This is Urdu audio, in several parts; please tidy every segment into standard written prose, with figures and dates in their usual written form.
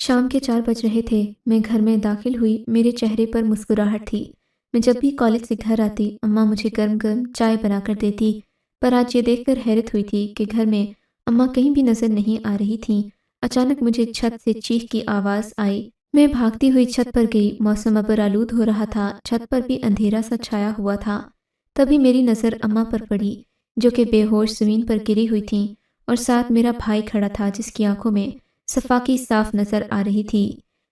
شام کے 4 بج رہے تھے۔ میں گھر میں داخل ہوئی، میرے چہرے پر مسکراہٹ تھی۔ میں جب بھی کالج سے گھر آتی، اماں مجھے گرم گرم چائے بنا کر دیتی، پر آج یہ دیکھ کر حیرت ہوئی تھی کہ گھر میں اماں کہیں بھی نظر نہیں آ رہی تھیں۔ اچانک مجھے چھت سے چیخ کی آواز آئی۔ میں بھاگتی ہوئی چھت پر گئی۔ موسم ابر آلود ہو رہا تھا، چھت پر بھی اندھیرا سا چھایا ہوا تھا۔ تبھی میری نظر اماں پر پڑی، جو کہ بے ہوش زمین پر گری ہوئی تھیں، اور ساتھ میرا بھائی کھڑا تھا جس کی آنکھوں میں صفاقی صاف نظر آ رہی تھی۔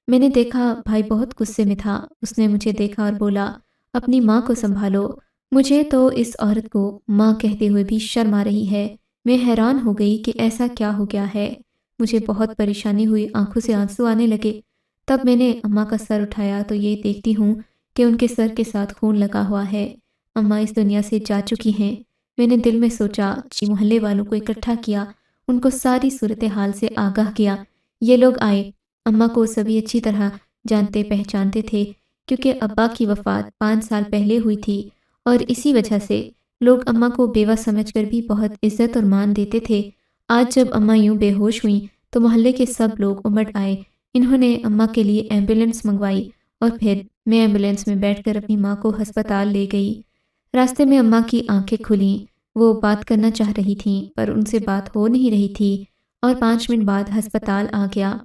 میں نے دیکھا بھائی بہت غصے میں تھا۔ اس نے مجھے دیکھا اور بولا، اپنی ماں کو سنبھالو۔ مجھے تو اس عورت کو ماں کہتے ہوئے بھی شرم آ رہی ہے۔ میں حیران ہو گئی کہ ایسا کیا ہو گیا ہے۔ مجھے بہت پریشانی ہوئی، آنکھوں سے آنسو آنے لگے۔ تب میں نے اماں کا سر اٹھایا تو یہ دیکھتی ہوں کہ ان کے سر کے ساتھ خون لگا ہوا ہے۔ اماں اس دنیا سے جا چکی ہیں۔ میں نے دل میں سوچا، محلے والوں کو اکٹھا کیا، ان کو ساری صورتحال سے آگاہ کیا۔ یہ لوگ آئے۔ اماں کو سبھی اچھی طرح جانتے پہچانتے تھے، کیونکہ ابا کی وفات 5 سال پہلے ہوئی تھی، اور اسی وجہ سے لوگ اماں کو بیوہ سمجھ کر بھی بہت عزت اور مان دیتے تھے۔ آج جب اماں یوں بے ہوش ہوئیں تو محلے کے سب لوگ امٹ آئے۔ انہوں نے اماں کے لیے ایمبولینس منگوائی، اور پھر میں ایمبولینس میں بیٹھ کر اپنی ماں کو ہسپتال لے گئی۔ راستے میں اماں کی آنکھیں کھلیں۔ وہ بات کرنا چاہ رہی تھیں، پر ان سے بات ہو نہیں رہی تھی، اور 5 منٹ بعد ہسپتال آ گیا۔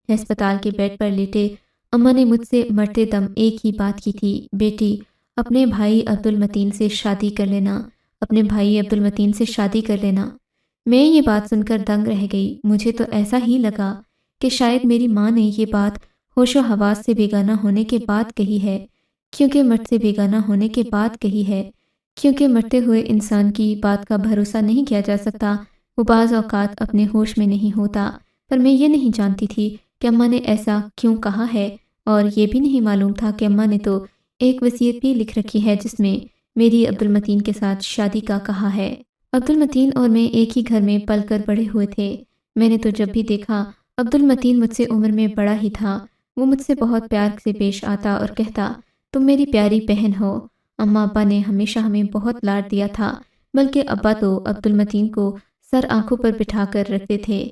ہسپتال کے بیڈ پر لیٹے اماں نے مجھ سے مرتے دم ایک ہی بات کی تھی، بیٹی اپنے بھائی عبد المتین سے شادی کر لینا، اپنے بھائی عبد المتین سے شادی کر لینا۔ میں یہ بات سن کر دنگ رہ گئی۔ مجھے تو ایسا ہی لگا کہ شاید میری ماں نے یہ بات ہوش و حواس سے بیگانہ ہونے کے بعد کہی ہے، کیونکہ مرد سے بیگانہ ہونے کے بعد کہی ہے، کیونکہ مرتے ہوئے انسان کی بات کا بھروسہ نہیں کیا جا سکتا، وہ بعض اوقات اپنے ہوش میں نہیں ہوتا۔ پر میں یہ نہیں جانتی تھی کہ اماں نے ایسا کیوں کہا ہے، اور یہ بھی نہیں معلوم تھا کہ اماں نے تو ایک وصیت بھی لکھ رکھی ہے جس میں میری عبد المتین کے ساتھ شادی کا کہا ہے۔ عبد المتین اور میں ایک ہی گھر میں پل کر بڑے ہوئے تھے۔ میں نے تو جب بھی دیکھا عبد المتین مجھ سے عمر میں بڑا ہی تھا۔ وہ مجھ سے بہت پیار سے پیش آتا اور کہتا، تم میری پیاری بہن ہو۔ اماں ابا نے ہمیشہ ہمیں بہت لاڈ دیا تھا، بلکہ ابا تو عبد المتین کو سر آنکھوں پر بٹھا کر رکھتے تھے۔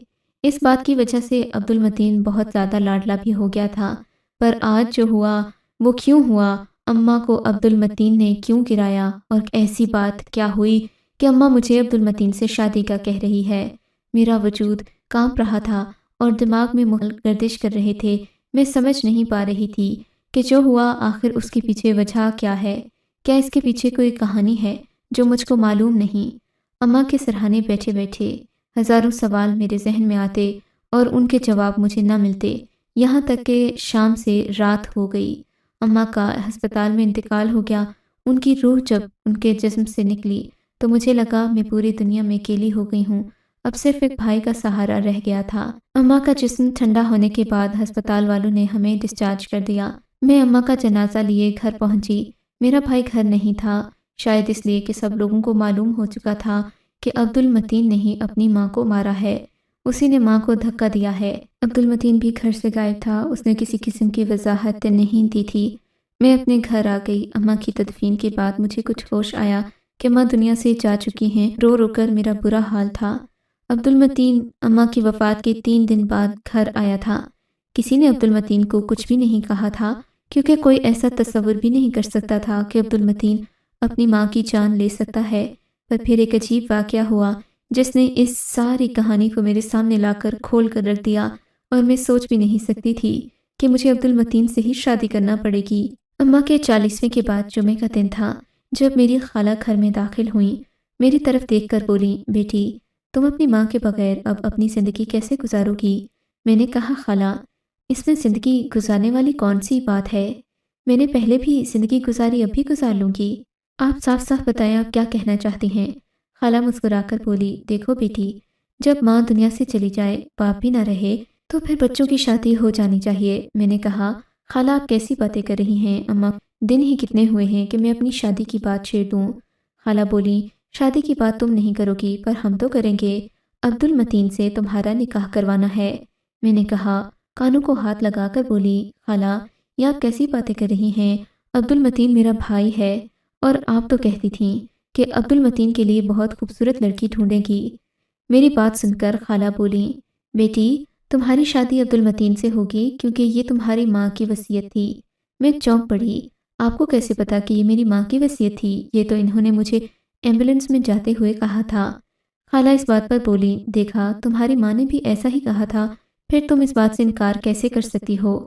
اس بات کی وجہ سے عبد المتین بہت زیادہ لاڈلا بھی ہو گیا تھا۔ پر آج جو ہوا وہ کیوں ہوا؟ اماں کو عبد المتین نے کیوں گرایا؟ اور ایسی بات کیا ہوئی کہ اماں مجھے عبد المتین سے شادی کا کہہ رہی ہے؟ میرا وجود کانپ رہا تھا اور دماغ میں گردش کر رہے تھے۔ میں سمجھ نہیں پا رہی تھی کہ جو ہوا آخر اس کے پیچھے وجہ کیا ہے؟ کیا اس کے پیچھے کوئی کہانی ہے جو مجھ کو معلوم نہیں؟ اماں کے سرہانے بیٹھے بیٹھے ہزاروں سوال میرے ذہن میں آتے اور ان کے جواب مجھے نہ ملتے، یہاں تک کہ شام سے رات ہو گئی۔ اماں کا ہسپتال میں انتقال ہو گیا۔ ان کی روح جب ان کے جسم سے نکلی تو مجھے لگا میں پوری دنیا میں اکیلی ہو گئی ہوں۔ اب صرف ایک بھائی کا سہارا رہ گیا تھا۔ اماں کا جسم ٹھنڈا ہونے کے بعد ہسپتال والوں نے ہمیں ڈسچارج کر دیا۔ میں اماں کا جنازہ لیے گھر پہنچی۔ میرا بھائی گھر نہیں تھا، شاید اس لیے کہ سب لوگوں کو معلوم ہو چکا تھا کہ عبد المتین نے ہی اپنی ماں کو مارا ہے، اسی نے ماں کو دھکا دیا ہے۔ عبد المتین بھی گھر سے غائب تھا، اس نے کسی قسم کی وضاحت نہیں دی تھی۔ میں اپنے گھر آ گئی۔ اماں کی تدفین کے بعد مجھے کچھ ہوش آیا کہ ماں دنیا سے جا چکی ہیں۔ رو رو کر میرا برا حال تھا۔ عبد المتین اماں کی وفات کے 3 دن بعد گھر آیا تھا۔ کسی نے عبد المتین کو کچھ بھی نہیں کہا تھا، کیونکہ کوئی ایسا تصور بھی نہیں کر سکتا تھا کہ عبد المتین اپنی ماں کی جان لے سکتا ہے۔ پر پھر ایک عجیب واقعہ ہوا جس نے اس ساری کہانی کو میرے سامنے لا کر کھول کر رکھ دیا، اور میں سوچ بھی نہیں سکتی تھی کہ مجھے عبد المتین سے ہی شادی کرنا پڑے گی۔ اماں کے 40ویں کے بعد جمعے کا دن تھا، جب میری خالہ گھر میں داخل ہوئیں۔ میری طرف دیکھ کر بولیں، بیٹی تم اپنی ماں کے بغیر اب اپنی زندگی کیسے گزارو گی؟ میں نے کہا، خالہ اس میں زندگی گزارنے والی کون سی بات ہے؟ میں نے پہلے بھی زندگی گزاری، اب بھی گزار لوں گی۔ آپ صاف صاف بتائیں آپ کیا کہنا چاہتی ہیں؟ خالہ مسکرا کر بولی، دیکھو بیٹی، جب ماں دنیا سے چلی جائے، باپ بھی نہ رہے، تو پھر بچوں کی شادی ہو جانی چاہیے۔ میں نے کہا، خالہ آپ کیسی باتیں کر رہی ہیں؟ اماں دن ہی کتنے ہوئے ہیں کہ میں اپنی شادی کی بات چھیڑ دوں؟ خالہ بولی، شادی کی بات تم نہیں کرو گی، پر ہم تو کریں گے۔ عبد المتین سے تمہارا نکاح کروانا ہے۔ میں نے کہا، کانوں کو ہاتھ لگا کر بولی، خالہ یہ آپ کیسی باتیں کر رہی ہیں؟ عبد المتین میرا بھائی ہے، اور آپ تو کہتی تھیں کہ عبد المتین کے لیے بہت خوبصورت لڑکی ڈھونڈے گی۔ میری بات سن کر خالہ بولی، بیٹی تمہاری شادی عبدالمتین سے ہوگی کیونکہ یہ تمہاری ماں کی وصیت تھی۔ میں چونک پڑی۔ آپ کو کیسے پتا کہ یہ میری ماں کی وصیت تھی؟ یہ تو انہوں نے مجھے ایمبولینس میں جاتے ہوئے کہا تھا۔ خالہ اس بات پر بولی، دیکھا تمہاری ماں نے بھی ایسا ہی کہا تھا، پھر تم اس بات سے انکار کیسے کر سکتی ہو؟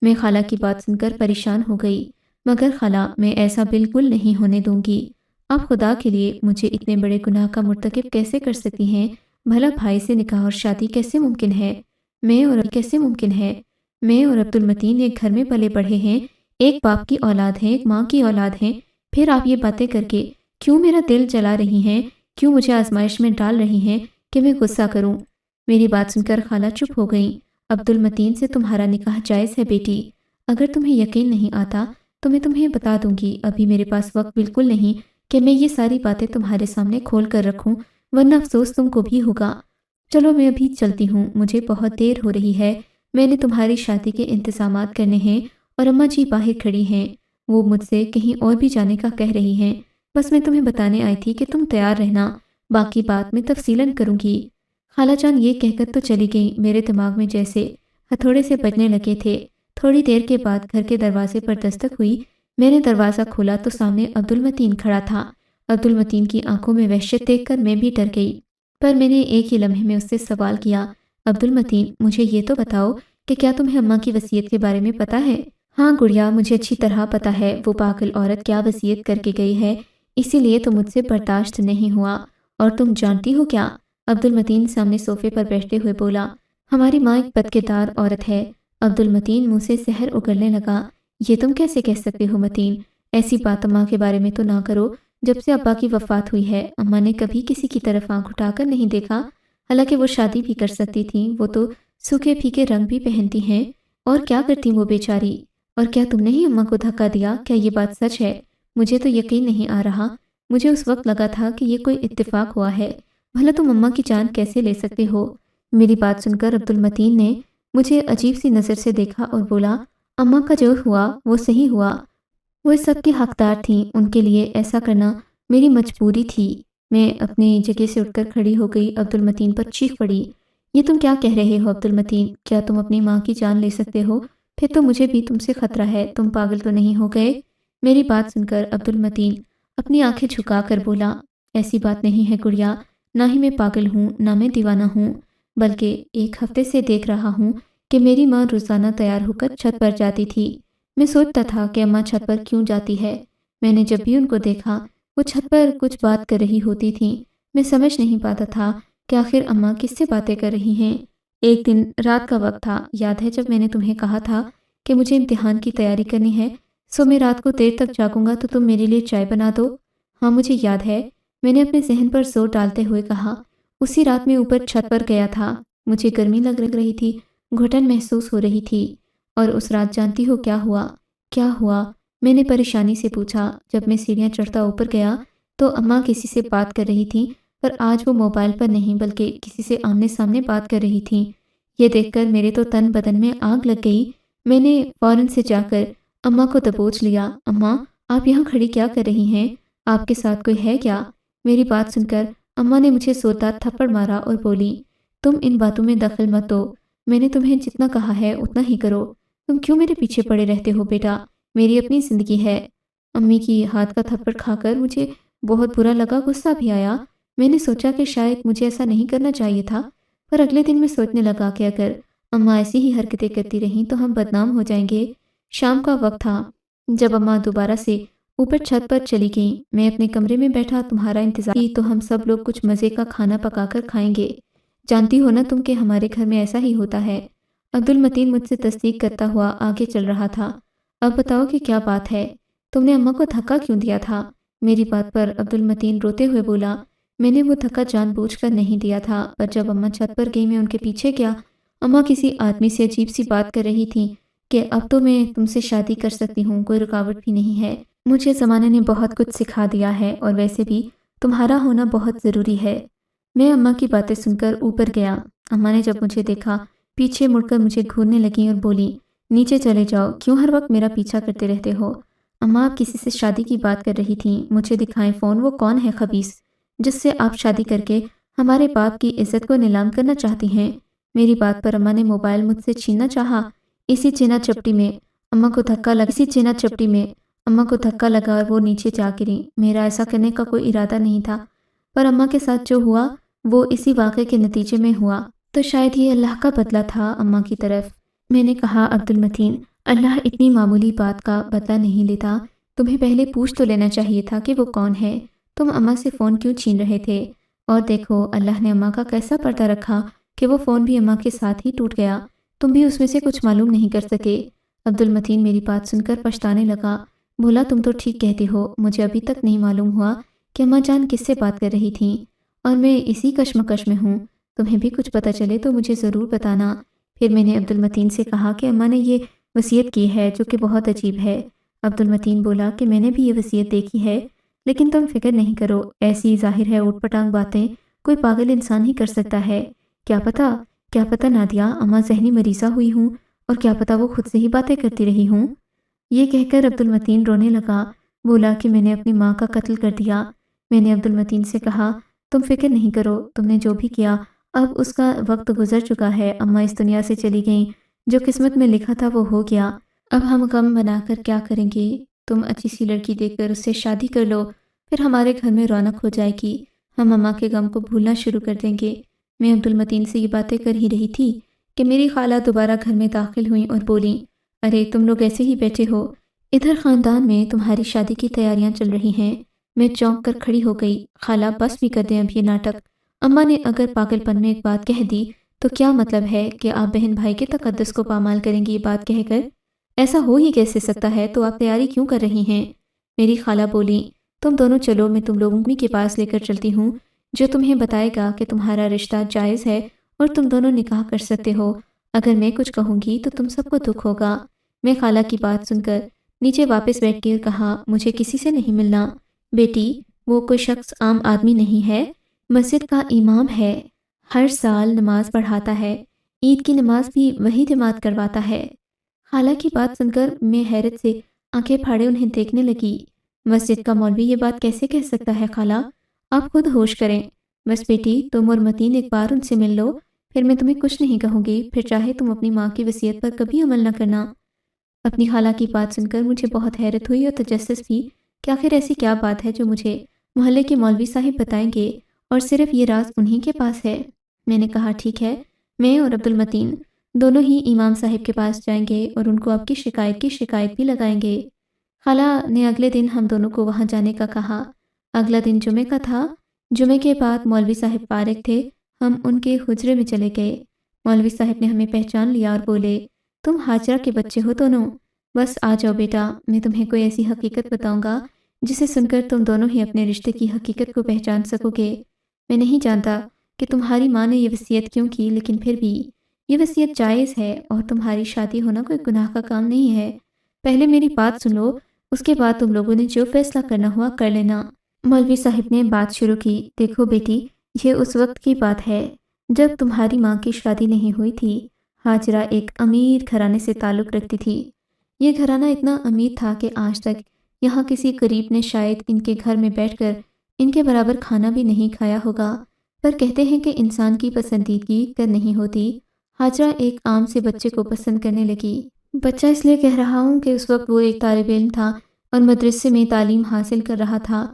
میں خالہ کی بات سن کر پریشان ہو گئی، مگر خالہ میں ایسا بالکل نہیں ہونے دوں گی۔ آپ خدا کے لیے مجھے اتنے بڑے گناہ کا مرتکب کیسے کر سکتی ہیں؟ بھلا بھائی سے نکاح اور شادی کیسے ممکن ہے؟ میں اور عبدالمتین ایک گھر میں پلے بڑھے ہیں، ایک باپ کی اولاد ہیں، ایک ماں کی اولاد ہیں، پھر آپ یہ باتیں کر کے کیوں میرا دل جلا رہی ہیں؟ کیوں مجھے آزمائش میں ڈال رہی ہیں کہ میں غصہ کروں؟ میری بات سن کر خالہ چپ ہو گئیں۔ عبدالمتین سے تمہارا نکاح جائز ہے بیٹی، اگر تمہیں یقین نہیں آتا تو میں تمہیں بتا دوں گی، ابھی میرے پاس وقت بالکل نہیں کہ میں یہ ساری باتیں تمہارے سامنے کھول کر رکھوں، ورنہ افسوس تم کو بھی ہوگا۔ چلو میں ابھی چلتی ہوں، مجھے بہت دیر ہو رہی ہے، میں نے تمہاری شادی کے انتظامات کرنے ہیں اور اماں جی باہر کھڑی ہیں، وہ مجھ سے کہیں اور بھی جانے کا کہہ رہی ہیں، بس میں تمہیں بتانے آئی تھی کہ تم تیار رہنا، باقی بات میں تفصیلاً کروں گی۔ خالہ جان یہ کہہ کر تو چلی گئیں، میرے دماغ میں جیسے ہتھوڑے سے بجنے لگے تھے۔ تھوڑی دیر کے بعد گھر کے دروازے پر دستک ہوئی، میں نے دروازہ کھولا تو سامنے عبدالمتین کھڑا تھا۔ عبدالمتین کی آنکھوں میں وحشت دیکھ کر میں بھی ڈر گئی، پر میں نے ایک ہی لمحے میں اس سے سوال کیا، عبدالمتین مجھے یہ تو بتاؤ کہ کیا تمہیں اماں کی وصیت کے بارے میں پتہ ہے؟ ہاں گڑیا، مجھے اچھی طرح پتہ ہے، وہ پاگل عورت کیا وصیت کر کے گئی ہے، اسی لیے تو مجھ سے برداشت نہیں ہوا۔ اور تم جانتی ہو کیا؟ عبدالمتین سامنے صوفے پر بیٹھتے ہوئے بولا، ہماری ماں ایک بدکردار عورت ہے۔ عبدالمتین منہ سے زہر اگلنے لگا، یہ تم کیسے کہہ سکتے ہو متین؟ ایسی بات اماں کے بارے میں تو نہ کرو، جب سے ابا کی وفات ہوئی ہے اماں نے کبھی کسی کی طرف آنکھ اٹھا کر نہیں دیکھا، حالانکہ وہ شادی بھی کر سکتی تھیں، وہ تو سوکھے پھیکے رنگ بھی پہنتی ہیں، اور کیا کرتی وہ بیچاری؟ اور کیا تم نے ہی اماں کو دھکا دیا؟ کیا یہ بات سچ ہے؟ مجھے تو یقین نہیں آ رہا، مجھے اس وقت لگا تھا کہ یہ کوئی اتفاق ہوا ہے، بھلا تم اماں کی جان کیسے لے سکتے ہو؟ میری بات سن کر عبدالمتین نے مجھے عجیب سی نظر سے دیکھا اور بولا، اماں کا جو ہوا وہ صحیح ہوا، وہ اس سب کی حقدار تھیں، ان کے لیے ایسا کرنا میری مجبوری تھی۔ میں اپنی جگہ سے اٹھ کر کھڑی ہو گئی، عبدالمتین پر چیخ پڑی، یہ تم کیا کہہ رہے ہو عبدالمتین؟ کیا تم اپنی ماں کی جان لے سکتے ہو؟ پھر تو مجھے بھی تم سے خطرہ ہے، تم پاگل تو نہیں ہو گئے؟ میری بات سن کر عبدالمتین اپنی آنکھیں جھکا کر بولا، ایسی بات نہیں ہے گڑیا، نہ ہی میں پاگل ہوں، نہ میں دیوانہ ہوں، بلکہ ایک ہفتے سے دیکھ رہا ہوں کہ میری ماں روزانہ تیار ہو کر چھت پر جاتی تھی۔ میں سوچتا تھا کہ اماں چھت پر کیوں جاتی ہے، میں نے جب بھی ان کو دیکھا وہ چھت پر کچھ بات کر رہی ہوتی تھیں، میں سمجھ نہیں پاتا تھا کہ آخر اماں کس سے باتیں کر رہی ہیں۔ ایک دن رات کا وقت تھا، یاد ہے جب میں نے تمہیں کہا تھا کہ مجھے امتحان کی تیاری کرنی ہے، سو میں رات کو دیر تک جاگوں گا تو تم میرے لیے چائے بنا دو؟ ہاں مجھے یاد ہے، میں نے اپنے ذہن پر زور ڈالتے ہوئے کہا۔ اسی رات میں اوپر چھت پر گیا تھا، مجھے گرمی لگ رہی تھی، گھٹن محسوس ہو رہی تھی، اور اس رات جانتی ہو کیا ہوا؟ کیا ہوا؟ میں نے پریشانی سے پوچھا۔ جب میں سیڑھیاں چڑھتا اوپر گیا تو اماں کسی سے بات کر رہی تھیں، پر آج وہ موبائل پر نہیں بلکہ کسی سے آمنے سامنے بات کر رہی تھیں۔ یہ دیکھ کر میرے تو تن بدن میں آگ لگ گئی، میں نے فوراً سے جا کر اماں کو دبوچ لیا۔ اماں آپ یہاں کھڑی کیا کر رہی ہیں؟ آپ کے ساتھ کوئی ہے کیا؟ میری بات سن کر اماں نے مجھے زوردار تھپڑ مارا اور بولی، تم ان باتوں میں دخل مت دو، میں نے تمہیں جتنا کہا ہے اتنا ہی کرو، تم کیوں میرے پیچھے پڑے رہتے ہو بیٹا، میری اپنی زندگی ہے۔ امی کی ہاتھ کا تھپڑ کھا کر مجھے بہت برا لگا، غصہ بھی آیا، میں نے سوچا کہ شاید مجھے ایسا نہیں کرنا چاہیے تھا، پر اگلے دن میں سوچنے لگا کہ اگر اماں ایسی ہی حرکتیں کرتی رہیں تو ہم بدنام ہو جائیں گے۔ شام کا وقت تھا جب اماں دوبارہ سے اوپر چھت پر چلی گئیں، میں اپنے کمرے میں بیٹھا تمہارا انتظار کی تو ہم سب لوگ کچھ مزے کا کھانا پکا کر کھائیں گے، جانتی ہو نا تم کہ ہمارے گھر میں ایسا ہی ہوتا ہے۔ عبدالمتین مجھ سے تصدیق کرتا ہوا آگے چل رہا تھا، اب بتاؤ کہ کیا بات ہے، تم نے اماں کو دھکا کیوں دیا تھا؟ میری بات پر عبدالمتین روتے ہوئے بولا، میں نے وہ دھکا جان بوجھ کر نہیں دیا تھا، پر جب اماں چھت پر گئی میں ان کے پیچھے گیا، اماں کسی آدمی سے عجیب سی بات کر رہی تھیں کہ اب تو میں تم سے شادی کر سکتی ہوں، کوئی رکاوٹ بھی نہیں ہے، مجھے زمانے نے بہت کچھ سکھا دیا ہے اور ویسے بھی تمہارا ہونا بہت ضروری ہے۔ میں اماں کی باتیں سن کر اوپر گیا، اماں نے جب مجھے دیکھا پیچھے مڑ کر مجھے گھورنے لگیں اور بولی، نیچے چلے جاؤ، کیوں ہر وقت میرا پیچھا کرتے رہتے ہو؟ اماں آپ کسی سے شادی کی بات کر رہی تھیں، مجھے دکھائیں فون، وہ کون ہے خبیث جس سے آپ شادی کر کے ہمارے باپ کی عزت کو نیلام کرنا چاہتی ہیں؟ میری بات پر اماں نے موبائل مجھ سے چھیننا چاہا۔ اسی چینا چپٹی میں اماں کو دھکا لگا اور وہ نیچے جا گریں۔ میرا ایسا کرنے کا کوئی ارادہ نہیں تھا، پر اماں کے ساتھ جو ہوا وہ اسی واقعے کے نتیجے میں ہوا، تو شاید یہ اللہ کا بدلہ تھا اماں کی طرف۔ میں نے کہا عبدالمتین، اللہ اتنی معمولی بات کا بدلہ نہیں لیتا، تمہیں پہلے پوچھ تو لینا چاہیے تھا کہ وہ کون ہے، تم اماں سے فون کیوں چھین رہے تھے؟ اور دیکھو اللہ نے اماں کا کیسا پردہ رکھا کہ وہ فون بھی اماں کے ساتھ ہی ٹوٹ گیا، تم بھی اس میں سے کچھ معلوم نہیں کر سکے۔ عبدالمتین میری بات سن کر پچھتانے لگا، بولا تم تو ٹھیک کہتی ہو، مجھے ابھی تک نہیں معلوم ہوا کہ اماں جان کس سے بات کر رہی تھیں، اور میں اسی کشمکش میں ہوں، تمہیں بھی کچھ پتہ چلے تو مجھے ضرور بتانا۔ پھر میں نے عبدالمتین سے کہا کہ اماں نے یہ وصیت کی ہے جو کہ بہت عجیب ہے۔ عبدالمتین بولا کہ میں نے بھی یہ وصیت دیکھی ہے، لیکن تم فکر نہیں کرو، ایسی ظاہر ہے اوٹ پٹانگ باتیں کوئی پاگل انسان ہی کر سکتا ہے۔ کیا پتہ نادیہ اماں ذہنی مریضہ ہوئی ہوں، اور کیا پتہ وہ خود سے ہی باتیں کرتی رہی ہوں۔ یہ کہہ کر عبدالمتین رونے لگا، بولا کہ میں نے اپنی ماں کا قتل کر دیا۔ میں نے عبدالمتین سے کہا تم فکر نہیں کرو، تم نے جو بھی کیا اب اس کا وقت گزر چکا ہے، اماں اس دنیا سے چلی گئیں، جو قسمت میں لکھا تھا وہ ہو گیا، اب ہم غم بنا کر کیا کریں گے؟ تم اچھی سی لڑکی دیکھ کر اس سے شادی کر لو، پھر ہمارے گھر میں رونق ہو جائے گی، ہم اماں کے غم کو بھولنا شروع کر دیں گے۔ میں عبدالمتین سے یہ باتیں کر ہی رہی تھی کہ میری خالہ دوبارہ گھر میں داخل ہوئیں اور بولیں، ارے تم لوگ ایسے ہی بیٹھے ہو، ادھر خاندان میں تمہاری شادی کی تیاریاں چل رہی ہیں۔ میں چونک کر کھڑی ہو گئی، خالہ بس بھی کر دیں اب یہ ناٹک، اماں نے اگر پاگل پن میں ایک بات کہہ دی تو کیا مطلب ہے کہ آپ بہن بھائی کے تقدس کو پامال کریں گی یہ بات کہہ کر؟ ایسا ہو ہی کیسے سکتا ہے، تو آپ تیاری کیوں کر رہی ہیں؟ میری خالہ بولی، تم دونوں چلو، میں تم لوگوں کے پاس لے کر چلتی ہوں جو تمہیں بتائے گا کہ تمہارا رشتہ جائز ہے اور تم دونوں نکاح کر سکتے ہو، اگر میں کچھ کہوں گی تو تم سب کو دکھ ہوگا۔ میں خالہ کی بات سن کر نیچے واپس بیٹھ کے کہا، مجھے کسی سے نہیں ملنا بیٹی، وہ کوئی شخص عام آدمی نہیں ہے، مسجد کا امام ہے، ہر سال نماز پڑھاتا ہے، عید کی نماز بھی وہی جماعت کرواتا ہے۔ خالہ کی بات سن کر میں حیرت سے آنکھیں پھاڑے انہیں دیکھنے لگی۔ مسجد کا مولوی یہ بات کیسے کہہ سکتا ہے خالہ؟ آپ خود ہوش کریں، بس بیٹی تم اور متین ایک بار ان سے مل لو، پھر میں تمہیں کچھ نہیں کہوں گی، پھر چاہے تم اپنی ماں کی وصیت پر کبھی عمل نہ کرنا۔ اپنی خالہ کی بات سن کر مجھے بہت حیرت ہوئی اور تجسس بھی کہ آخر ایسی کیا بات ہے جو مجھے محلے کے مولوی صاحب بتائیں گے، اور صرف یہ راز انہی کے پاس ہے۔ میں نے کہا ٹھیک ہے، میں اور عبدالمتین دونوں ہی امام صاحب کے پاس جائیں گے اور ان کو آپ کی شکایت بھی لگائیں گے۔ خالہ نے اگلے دن ہم دونوں کو وہاں جانے کا کہا۔ اگلا دن جمعے کا تھا، جمعے کے بعد مولوی صاحب فارغ تھے، ہم ان کے حجرے میں چلے گئے۔ مولوی صاحب نے ہمیں پہچان لیا اور بولے، تم حاجرہ کے بچے ہو دونوں، بس آ جاؤ بیٹا، میں تمہیں کوئی ایسی حقیقت بتاؤں گا جسے سن کر تم دونوں ہی اپنے رشتے کی حقیقت کو پہچان سکو گے۔ میں نہیں جانتا کہ تمہاری ماں نے یہ وصیت کیوں کی، لیکن پھر بھی یہ وصیت جائز ہے اور تمہاری شادی ہونا کوئی گناہ کا کام نہیں ہے۔ پہلے میری بات سن لو، اس کے بعد تم لوگوں نے جو فیصلہ کرنا ہوا کر لینا۔ مولوی صاحب نے بات شروع کی، دیکھو بیٹی، یہ اس وقت کی بات ہے جب تمہاری ماں کی شادی نہیں ہوئی تھی۔ حاجرہ ایک امیر گھرانے سے تعلق رکھتی تھی۔ یہ گھرانہ اتنا امیر تھا کہ آج تک یہاں کسی غریب نے شاید ان کے گھر میں بیٹھ کر ان کے برابر کھانا بھی نہیں کھایا ہوگا، پر کہتے ہیں کہ انسان کی پسندیدگی کر نہیں ہوتی۔ حاجرہ ایک عام سے بچے کو پسند کرنے لگی۔ بچہ اس لیے کہہ رہا ہوں کہ اس وقت وہ ایک طالب علم تھا اور مدرسے میں تعلیم حاصل کر رہا تھا۔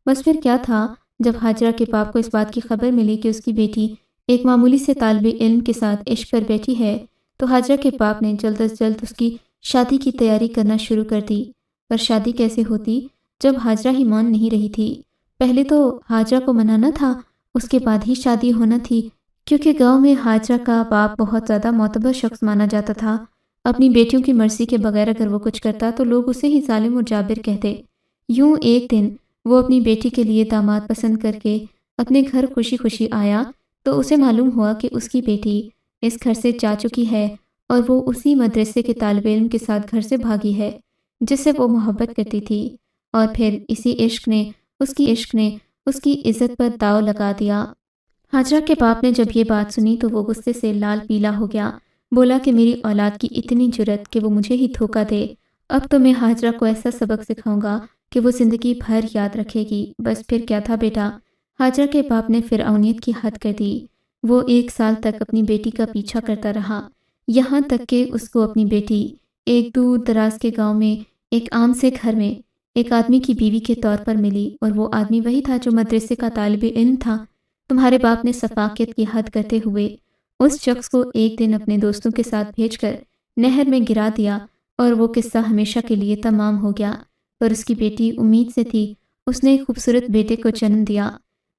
بس پھر کیا تھا، جب حاجرہ کے باپ کو اس بات کی خبر ملی کہ اس کی بیٹی ایک معمولی سے طالب علم کے ساتھ عشق کر بیٹھی ہے، تو حاجرہ کے باپ نے جلد از جلد اس کی شادی کی تیاری کرنا شروع کر دی۔ پر شادی کیسے ہوتی جب حاجرہ ہی مان نہیں رہی تھی؟ پہلے تو حاجرہ کو منانا تھا، اس کے بعد ہی شادی ہونا تھی، کیونکہ گاؤں میں حاجرہ کا باپ بہت زیادہ معتبر شخص مانا جاتا تھا۔ اپنی بیٹیوں کی مرضی کے بغیر اگر وہ کچھ کرتا تو لوگ اسے ہی ظالم اور جابر کہتے۔ یوں ایک دن وہ اپنی بیٹی کے لیے داماد پسند کر کے اپنے گھر خوشی خوشی آیا تو اسے معلوم ہوا کہ اس کی بیٹی اس گھر سے جا چکی ہے اور وہ اسی مدرسے کے طالب علم کے ساتھ گھر سے بھاگی ہے جس سے وہ محبت کرتی تھی، اور پھر اسی عشق نے اس کی عزت پر داؤ لگا دیا۔ حاجرہ کے باپ نے جب یہ بات سنی تو وہ غصے سے لال پیلا ہو گیا، بولا کہ میری اولاد کی اتنی جرأت کہ وہ مجھے ہی دھوکہ دے، اب تو میں حاجرہ کو ایسا سبق سکھاؤں گا کہ وہ زندگی بھر یاد رکھے گی۔ بس پھر کیا تھا بیٹا، حاجرہ کے باپ نے فرعونیت کی حد کر دی۔ وہ 1 سال تک اپنی بیٹی کا پیچھا کرتا رہا، یہاں تک کہ اس کو اپنی بیٹی ایک دور دراز کے گاؤں میں ایک عام سے گھر میں ایک آدمی کی بیوی کے طور پر ملی، اور وہ آدمی وہی تھا جو مدرسے کا طالب علم تھا۔ تمہارے باپ نے سفاکیت کی حد کرتے ہوئے اس شخص کو ایک دن اپنے دوستوں کے ساتھ بھیج کر نہر میں گرا دیا، اور وہ قصہ ہمیشہ کے لیے تمام ہو گیا۔ پر اس کی بیٹی امید سے تھی، اس نے ایک خوبصورت بیٹے کو جنم دیا۔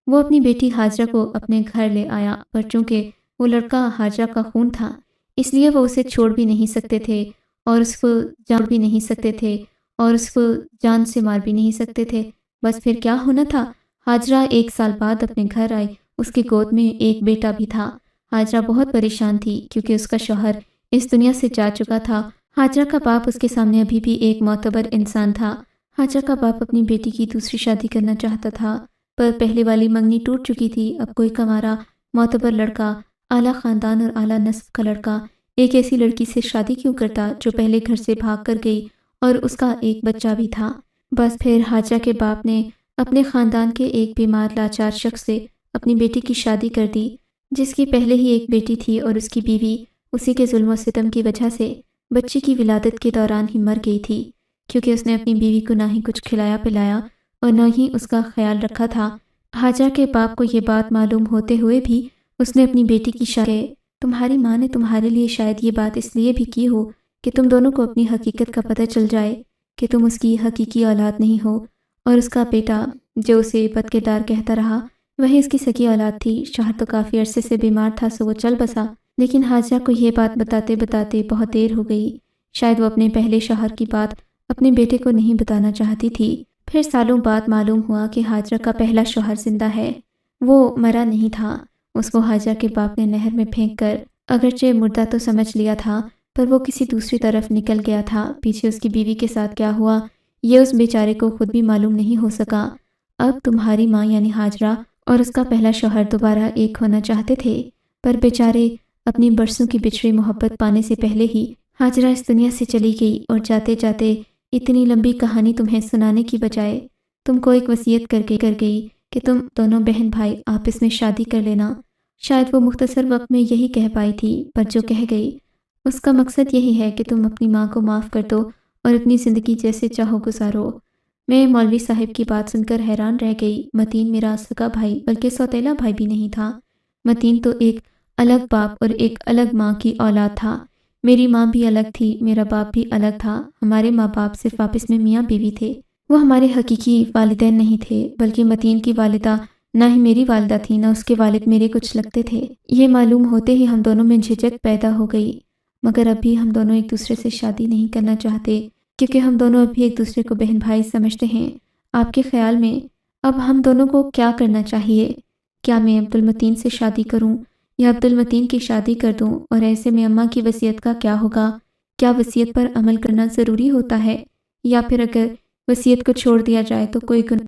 وہ اپنی بیٹی ہاجرہ کو اپنے گھر لے آیا، پر چونکہ وہ لڑکا ہاجرہ کا خون تھا، اس لیے وہ اسے چھوڑ بھی نہیں سکتے تھے اور اس کو جان بھی نہیں سکتے تھے اور اس کو جان سے مار بھی نہیں سکتے تھے۔ بس پھر کیا ہونا تھا، ہاجرہ 1 سال بعد اپنے گھر آئی، اس کی گود میں ایک بیٹا بھی تھا۔ ہاجرہ بہت پریشان تھی کیونکہ اس کا شوہر اس دنیا سے جا چکا تھا۔ ہاجرہ کا باپ اس کے سامنے ابھی بھی ایک معتبر انسان تھا۔ ہاجرہ کا باپ اپنی بیٹی کی دوسری شادی کرنا چاہتا تھا، پر پہلے والی منگنی ٹوٹ چکی تھی۔ اب کوئی کمارا معتبر لڑکا، اعلیٰ خاندان اور اعلیٰ نسب کا لڑکا ایک ایسی لڑکی سے شادی کیوں کرتا جو پہلے گھر سے بھاگ کر گئی اور اس کا ایک بچہ بھی تھا۔ بس پھر ہاجرہ کے باپ نے اپنے خاندان کے ایک بیمار لاچار شخص سے اپنی بیٹی کی شادی کر دی، جس کی پہلے ہی ایک بیٹی تھی، اور اس کی بیوی اسی کے ظلم و ستم کی وجہ سے بچے کی ولادت کے دوران ہی مر گئی تھی، کیونکہ اس نے اپنی بیوی کو نہ ہی کچھ کھلایا پلایا اور نہ ہی اس کا خیال رکھا تھا۔ ہاجرہ کے باپ کو یہ بات معلوم ہوتے ہوئے بھی اس نے اپنی بیٹی کی شادی، تمہاری ماں نے تمہارے لیے شاید یہ بات اس لیے بھی کی ہو کہ تم دونوں کو اپنی حقیقت کا پتہ چل جائے کہ تم اس کی حقیقی اولاد نہیں ہو، اور اس کا بیٹا جو اسے بد کردار کہتا رہا وہی اس کی سگی اولاد تھی۔ شوہر تو کافی عرصے سے بیمار تھا سو وہ چل بسا، لیکن ہاجرہ کو یہ بات بتاتے بتاتے بہت دیر ہو گئی۔ شاید وہ اپنے پہلے شوہر کی بات اپنے بیٹے کو نہیں بتانا چاہتی تھی۔ پھر سالوں بعد معلوم ہوا کہ ہاجرہ کا پہلا شوہر زندہ ہے، وہ مرا نہیں تھا۔ اس کو ہاجرہ کے باپ نے نہر میں پھینک کر اگرچہ مردہ تو سمجھ لیا تھا، پر وہ کسی دوسری طرف نکل گیا تھا۔ پیچھے اس کی بیوی کے ساتھ کیا ہوا یہ اس بیچارے کو خود بھی معلوم نہیں ہو سکا۔ اب تمہاری ماں یعنی ہاجرہ اور اس کا پہلا شوہر دوبارہ ایک ہونا چاہتے تھے، پر بیچارے اپنی برسوں کی بچھڑی محبت پانے سے پہلے ہی ہاجرہ اس دنیا سے چلی گئی، اور جاتے جاتے اتنی لمبی کہانی تمہیں سنانے کی بجائے تم کو ایک وصیت کر گئی کہ تم دونوں بہن بھائی آپس میں شادی کر لینا۔ شاید وہ مختصر وقت میں یہی کہہ پائی تھی، پر جو کہہ گئی اس کا مقصد یہی ہے کہ تم اپنی ماں کو معاف کر دو اور اپنی زندگی جیسے چاہو گزارو۔ میں مولوی صاحب کی بات سن کر حیران رہ گئی۔ متین میرا سگا بھائی بلکہ سوتیلا بھائی بھی نہیں تھا۔ متین تو ایک الگ باپ اور ایک الگ ماں کی اولاد تھا۔ میری ماں بھی الگ تھی، میرا باپ بھی الگ تھا۔ ہمارے ماں باپ صرف آپس میں میاں بیوی تھے، وہ ہمارے حقیقی والدین نہیں تھے، بلکہ متین کی والدہ نہ ہی میری والدہ تھی، نہ اس کے والد میرے کچھ لگتے تھے۔ یہ معلوم ہوتے ہی ہم دونوں میں جھجک پیدا ہو گئی، مگر اب بھی ہم دونوں ایک دوسرے سے شادی نہیں کرنا چاہتے، کیونکہ ہم دونوں اب بھی ایک دوسرے کو بہن بھائی سمجھتے ہیں۔ آپ کے خیال میں اب ہم دونوں کو کیا کرنا چاہیے؟ کیا میں عبد المتین سے شادی کروں یا عبد المتین کی شادی کر دوں؟ اور ایسے میں اماں کی وصیت کا کیا ہوگا؟ کیا وصیت پر عمل کرنا ضروری ہوتا ہے، یا پھر اگر وصیت کو چھوڑ دیا جائے تو کوئی گناہ